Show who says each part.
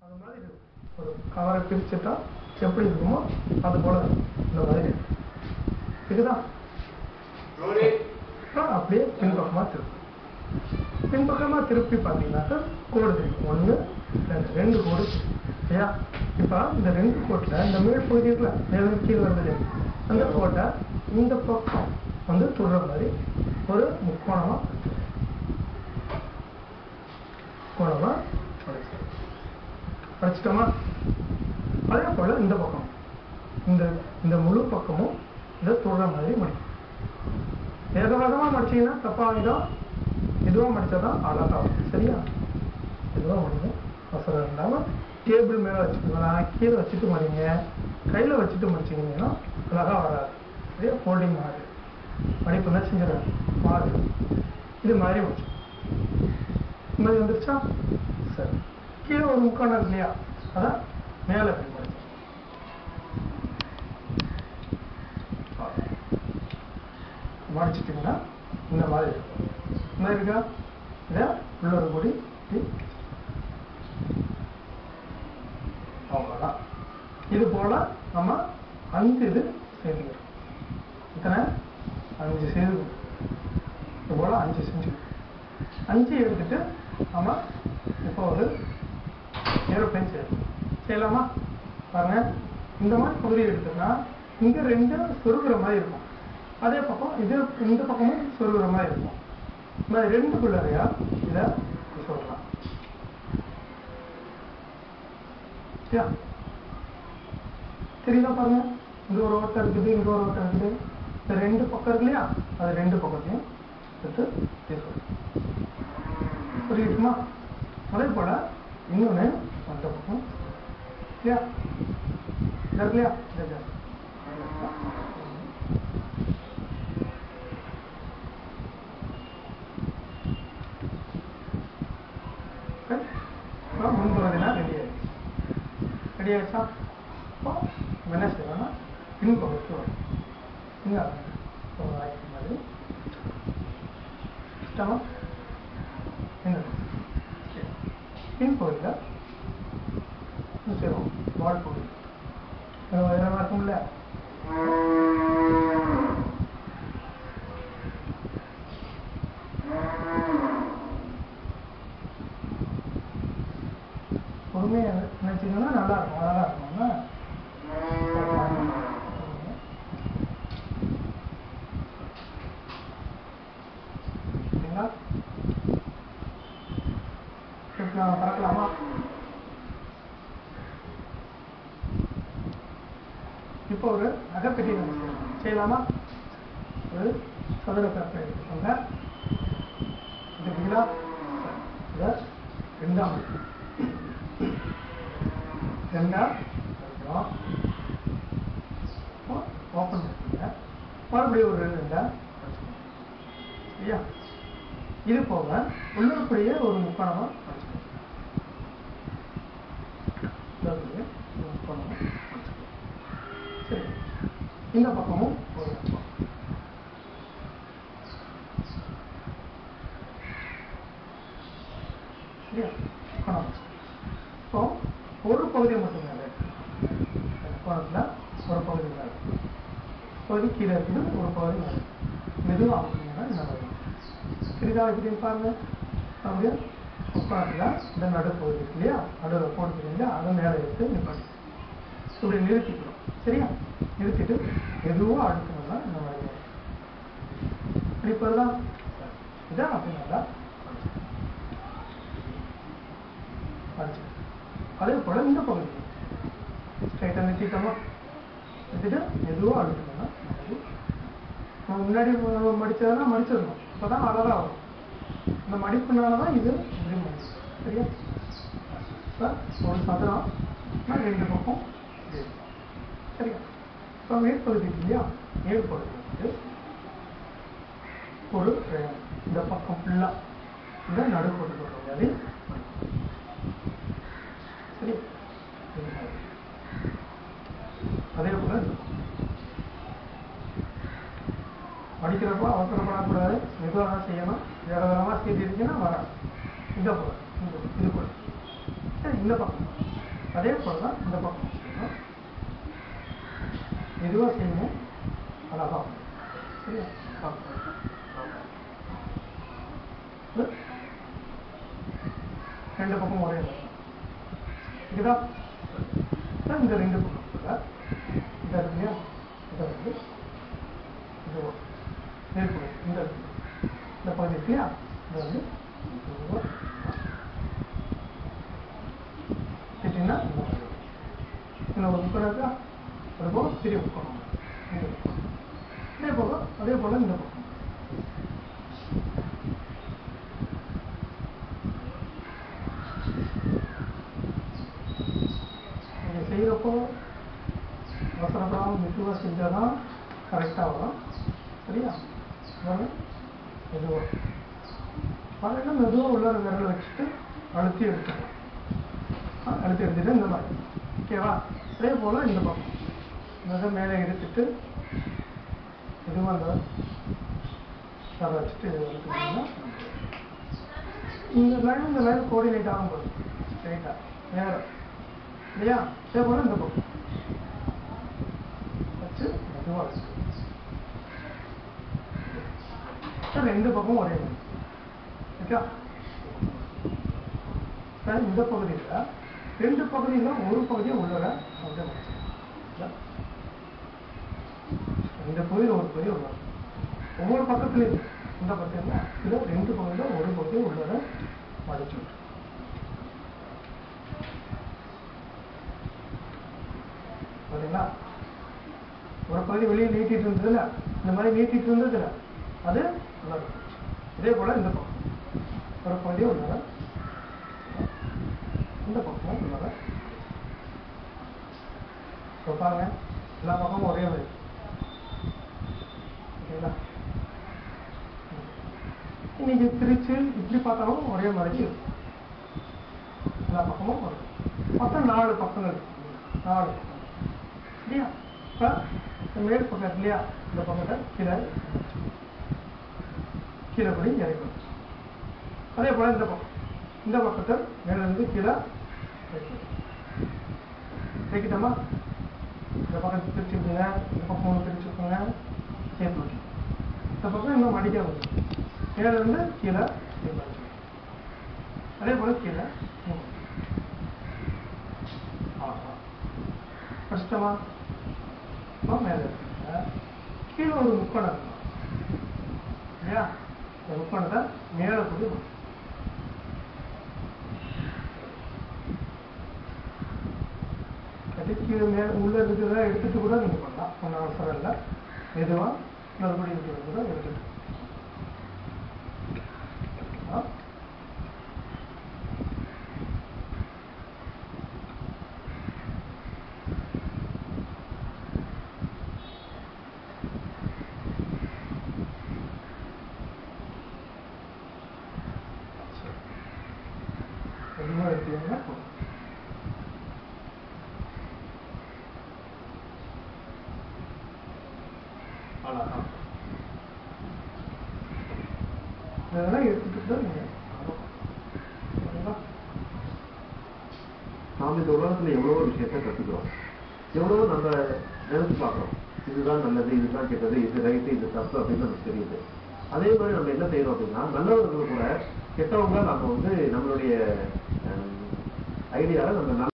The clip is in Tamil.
Speaker 1: அது மாதிரி இருக்கும். ஒரு கவரை பிரிச்சுட்டா எப்படி இருக்குமோ அது போல இந்த மாதிரி இருக்கும். இதுதான் அப்படியே பின்பக்கமாக திருப்பி திருப்பி பார்த்தீங்கன்னாக்கா கோடு தெரியும். 1 2 கோடு சரியா. இப்போ இந்த 2 கோட்டில் இந்த மேல் பகுதி இருக்குல்ல, மேலும் கீழே வருது, அந்த கோட்டை இந்த பக்கம் வந்து தொடுற மாதிரி ஒரு முக்கோணமாக படிச்சிட்டோமா. அதே போல் இந்த பக்கம் இந்த முழு பக்கமும் இதை தொடுற மாதிரி மடிக்கும். வேகமாக மடிச்சிங்கன்னா தப்பாகிடும். இதுவாக மடித்தா தான் அழகாகும். சரியா. இதுவாக மடிக்கும் அவசரம் இல்லாமல் டேபிள் மேலே வச்சுக்கோங்க, கீழே வச்சுட்டு மடிங்க. கையில் வச்சுட்டு மடிச்சிங்கன்னா அழகாக வராது. சரியா. ஃபோல்டிங் மாறு மடிப்பு தான் செஞ்சிடறாங்க மாறு. இது மாதிரி மடிச்சு இந்த மாதிரி வந்துருச்சா. சரி. கீழே ஒரு முக்கான இருக்கு இல்லையா, அதான் மேலே போய் மடிச்சு மடிச்சிட்டிங்கன்னா இந்த மாதிரி இருக்கும். இந்த மாதிரி இருக்கா. இதை உள்ள ஒரு கூடி அவ்வளோதான். இது போல் நம்ம 5 இது சேர்த்துக்கிறோம். இத்தனை 5 சேர்ந்து இது போல் 5 செஞ்சுக்கணும். 5 எடுத்துட்டு நம்ம இப்போ ஒரு ஏரோப்ளைன் செய்யலாமா. பாருங்க, இந்த மாதிரி பகுதி எடுத்தோம்னா இங்கே 2 சொருகிற மாதிரி இருக்கும். அதே பக்கம் இந்த பக்கமும் சொருகிற மாதிரி இருக்கும். இந்த மாதிரி 2க்குள்ளறையா இதை சொல்லலாம். தெரியுதா. பாருங்க, இங்க ஒரு ஓட்டம் இருக்குது, இங்க ஒரு ஓட்டம் இருக்குது. இந்த 2 பக்கம் இருக்கு இல்லையா, அது 2 பக்கத்தையும் எடுத்து புரியுதுமா. அதே போல இன்னொன்று அந்த பக்கம் இல்லையா, இருக்கு இல்லையா, முன்பகுதினா ரெடி ஆயிடுச்சா. இப்போ என்ன செய்யணும்னா பின்பகுதிக்கு வரும். மாதிரி இஷ்டமா என்ன பின்பகுதியில் செய்வோம். வால் பகுதி உயரமாக இருக்கும்ல, பொறுமையாக நினைச்சிங்கன்னா நல்லா இருக்கும், அழகாக இருக்கும்னா பறக்கலாமா. இப்போ ஒரு அகப்பெட்டி நம்ம செய்யலாமா. ஒரு சதுர கப்பை எடுத்துக்கோங்க. இதுக்குங்களா இதை 2ஆம் ஓப்பன் பண்ணுங்க. மறுபடியும் ஒரு 2 சரியா. இது போக உள்ளுக்குரிய ஒரு முக்கோணமாக சரி. இந்த பக்கமும் ஒரு சரியா முக்கோணம். ஸோ ஒரு பகுதியை மட்டும் மேலே முக்கோணத்தில் ஒரு பகுதி மேலே பகுதி கீழே இருக்குது, ஒரு பகுதி மேலே மெதுவாக ஆகுதுங்கன்னா இந்த மாதிரி சிறிதாக எப்படின்னு பாருங்க. அப்படியே முக்கோணத்தில் இந்த நடுப்பகுதி இருக்கு இல்லையா, நடுவில் போட்டு இல்லையா, அதை மேலே எடுத்து நிப்பாட்டி இப்படி நிறுத்திக்கணும். சரியா. நிறுத்திட்டு எதுவும் அடுக்கணும்னா இந்த மாதிரி இப்படி தான் இதான் அப்படி நல்லா அடிச்சு. அதே போல் இந்த பகுதி ஸ்ட்ரைட்டாக நிறுத்திட்டோமா, நிறுத்திட்டு எதுவும் அடுக்கணும்னா முன்னாடி மடித்ததுன்னா மடிச்சிடணும். இப்போ தான் அழகாக வரும். இந்த மடிப்புனால தான் இது இப்படி மடிச்சு. சரியா. இப்போ ஒரு சதுரம் 2 பக்கம் சரியா. இப்போ மேற்பகுதி இல்லையா, மேற்பகுதி வந்து ஒரு இந்த பக்கம் ஃபுல்லாக இந்த நடுப்போட்டு போடுற மாதிரி சரி. அதே போல் படிக்கிறப்போ அவசரப்படக்கூடாது, மெதுவாக தான் செய்யணும். வேகமாக செய்திருச்சுன்னா வராது. இந்த போல் இது போல் சரி. இந்த பக்கம் அதே போல தான் இந்த பக்கம் செய்யணும். மெதுவாக செய்யணும், அழகா சரியா. ரெண்டு பக்கம் ஒரே இருக்குதா? இந்த ரெண்டு பக்கம் இதை இல்லையா, இதை வந்து இது நேர்கொடை இந்த பகுதி இருக்கு இல்லையா, இதை வந்து கேட்டீங்கன்னா இதில் ஒரு முக்கணம் இருக்கா, அது போக பெரிய முக்கணம் அதே போல இந்த பக்கம் நீங்கள் செய்கிறப்போ அவசரப்படாமல் மெதுவாக செஞ்சால் தான் கரெக்டாக வரும் சரியா. மெதுவாக பாருங்கன்னா மெதுவாக உள்ள விரலை வச்சுட்டு அழுத்தி எடுத்துக்கலாம். அழுத்தி எடுத்துட்டு இந்த மாதிரி ஓகேவா. அதே போல் இந்த பக்கம் இந்த மேலே எடுத்துட்டு மெதுவாக அந்த தர வச்சுட்டு எடுத்துக்கிட்டிங்கன்னா இந்த லைன் கோஆர்டினேட் ஆகும்போது ஸ்ட்ரைட்டாக நேரம் இல்லையா. அதே போல் இந்த பக்கம் வச்சு மெதுவாக வச்சு ரெண்டு பக்கமும் ஒரே மாதிரி ஓகே. இந்த பகுதியில் ரெண்டு பகுதியில் ஒரு பகுதியை உள்ளர அப்படியே இந்த பகுதியில் ஒரு பகுதியை உள்ளர ஒவ்வொரு பக்கத்துலையும் இந்த பார்த்தீங்கன்னா இதில் ரெண்டு பகுதியில் ஒரு பகுதியை உள்ளர மடிச்சு விட்டு பார்த்தீங்களா. ஒரு பகுதி வெளியே நீட்டிட்டு இருந்ததுல இந்த மாதிரி நீட்டிட்டு இருந்ததுல அது உள்ளர. இதே போல் இந்த பக்கம் ஒரு பகுதியை உள்ளர, இந்த பக்கம் உள்ளர. பாருங்க எல்லா பக்கமும் ஒரே மாதிரி ஓகேங்களா. இன்னைக்கு பிரிச்சு இப்படி பார்த்தாலும் ஒரே மாதிரி இருக்கும். எல்லா பக்கமும் வரும். மொத்தம் 4 பக்கங்கள் 4 இல்லையா. இப்போ மேல் பக்கம் இல்லையா, இந்த பக்கத்தை கீழே படி இறக்கணும். அதே போல இந்த பக்கத்தை மேலிருந்து கீழே வைக்கிட்டோமா. இந்த பக்கம் பிரிச்சுக்கோங்க, இந்த பக்கம் பிரிச்சுக்கோங்க, சேர்த்து வைக்கணும். இந்த பக்கம் இன்னும் மடிக்க வந்து மேலிருந்து கீழே அதே போல கீழே கஷ்டமா. மேலே கீழே ஒரு முக்கோணம் இருக்கும் இல்லையா. இந்த முக்கோணத்தை மேலே கொண்டு கீழே மேலே உள்ள இருக்கிறத எடுத்துட்டு கூட நீங்க பண்ணலாம், ஒன்றும் அவசரம் இல்லை. மெதுவாக மறுபடியும் இருக்கிறது கூட எடுத்துட்டு மெதுவாக எடுத்தீங்கன்னா போதும். இதெல்லாம் எடுத்துட்டு தான் நீங்கள்
Speaker 2: நாம் இந்த உலகத்தில் எவ்வளவோ விஷயத்த கற்றுக்கிறோம், எவ்வளவோ நம்ம நினைச்சு பார்க்குறோம். இதுதான் நல்லது, இதுதான் கெட்டது, இது ரைட்டு, இது தப்பு அப்படின்னு நமக்கு தெரியுது. அதே மாதிரி நம்ம என்ன செய்யறோம் அப்படின்னா, நல்லவர்கள் கூட கெட்டவங்க நம்ம நம்மளுடைய ஐடியாவில் நம்ம